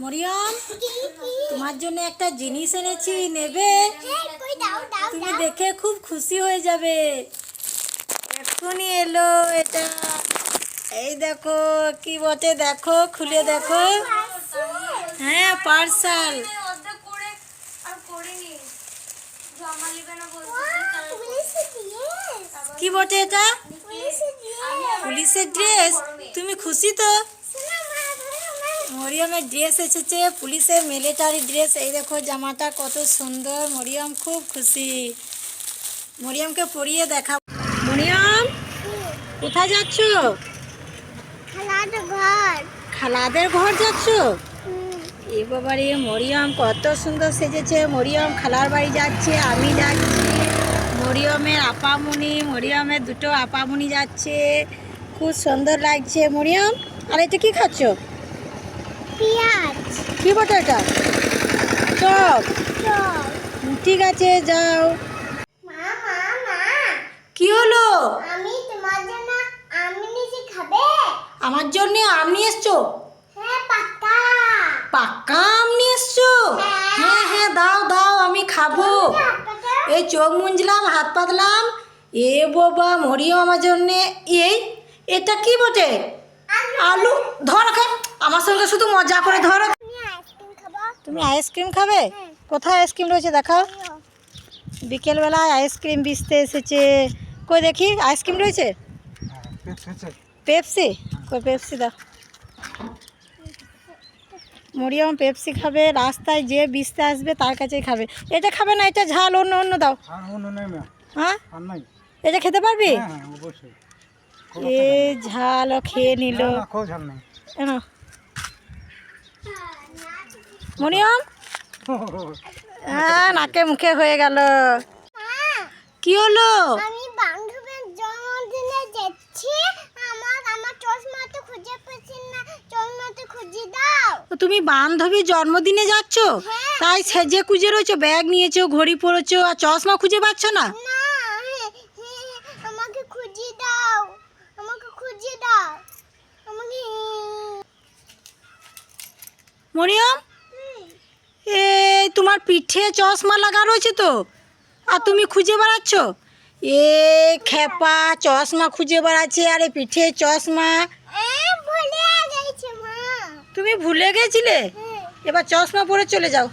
মরিয়ম, তোমার জন্য একটা জিনিস এনেছি, নেবে? তুমি দেখে খুব খুশি হয়ে যাবে। এক্ষুনি এলো এটা। এই দেখো কি বটে, দেখো খুলে দেখো। হ্যাঁ, পার্সেল। কি বটে এটা? পুলিশের ড্রেস। তুমি খুশি তো? মরিয়মের ড্রেস এসেছে, পুলিশের মিলিটারি ড্রেস। এই দেখো জামাটা কত সুন্দর। মরিয়ম খুব খুশি। মরিয়মকে পরিয়ে দেখা। মরিয়ম, কোথায় যাচ্ছ? খালাদের ঘর যাচ্ছ? এ বাবারে, মরিয়ম কত সুন্দর সেজেছে। মরিয়ম খালার বাড়ি যাচ্ছে, আমি যাচ্ছি। মরিয়মের আপামনি, মরিয়মের দুটো আপামনি যাচ্ছে। খুব সুন্দর লাগছে। মরিয়ম, আর এটা কি খাচ্ছ? পেঁয়াজ। কি বটে এটা? চপ। ঠিক আছে, যাও। মা মা মা, কি হলো? আমি তোমার জন্য আম এনেছি, খাবে? আমার জন্য আম নিয়ে এসছো? হ্যাঁ, পাক্কা। পাক্কা আম নিয়ে এসছো? হ্যাঁ হ্যাঁ, দাও দাও, আমি খাবো। এই চোখ মুঞ্জলাম, হাত পাতলাম। এ বাবা, মরিও আমার জন্যে। এটা কি বটে? আলু। ধর খাই, আমার সঙ্গে শুধু মজা করে। ধরো, তুমি আইসক্রিম খাবো? তুমি আইসক্রিম খাবে? কোথায় আইসক্রিম রয়েছে দেখাও। বিকেলবেলায় আইসক্রিম বেচতে এসেছে। কই দেখি, আইসক্রিম রয়েছে? পেপসি? কই পেপসি দাও। মরিয়ম পেপসি খাবে, রাস্তায় যে বেচতে আসবে তার কাছেই খাবে। এটা খাবে না, এটা ঝাল। অন্য অন্য দাও। হ্যাঁ, এটা খেতে পারবি? এ ঝাল খেয়ে নিল। মরিয়ম, নাকে মুখে হয়ে গেল। কি হলো? আমি বান্ধবীর জন্মদিনে যাচ্ছি। আমার চশমা তো খুঁজে পাচ্ছি না, চশমাটা খুঁজে দাও। তুমি বান্ধবীর জন্মদিনে যাচ্ছ? তাই সেজে খুঁজে রয়েছো, ব্যাগ নিয়েছো, ঘড়ি পরেছো, আর চশমা খুঁজে পাচ্ছ না? না, আমাকে খুঁজে দাও, আমাকে খুঁজে দাও, আমাকে। মরিয়ম, এই তোমার পিঠে চশমা লাগা রয়েছে তো, আর তুমি খুঁজে বেড়াচ্ছ? এ খেপা, চশমা খুঁজে বেড়াচ্ছে, আরে পিঠে চশমা। ভুলে গেছি মা। তুমি ভুলে গেছিলে? এবার চশমা পরে চলে যাও।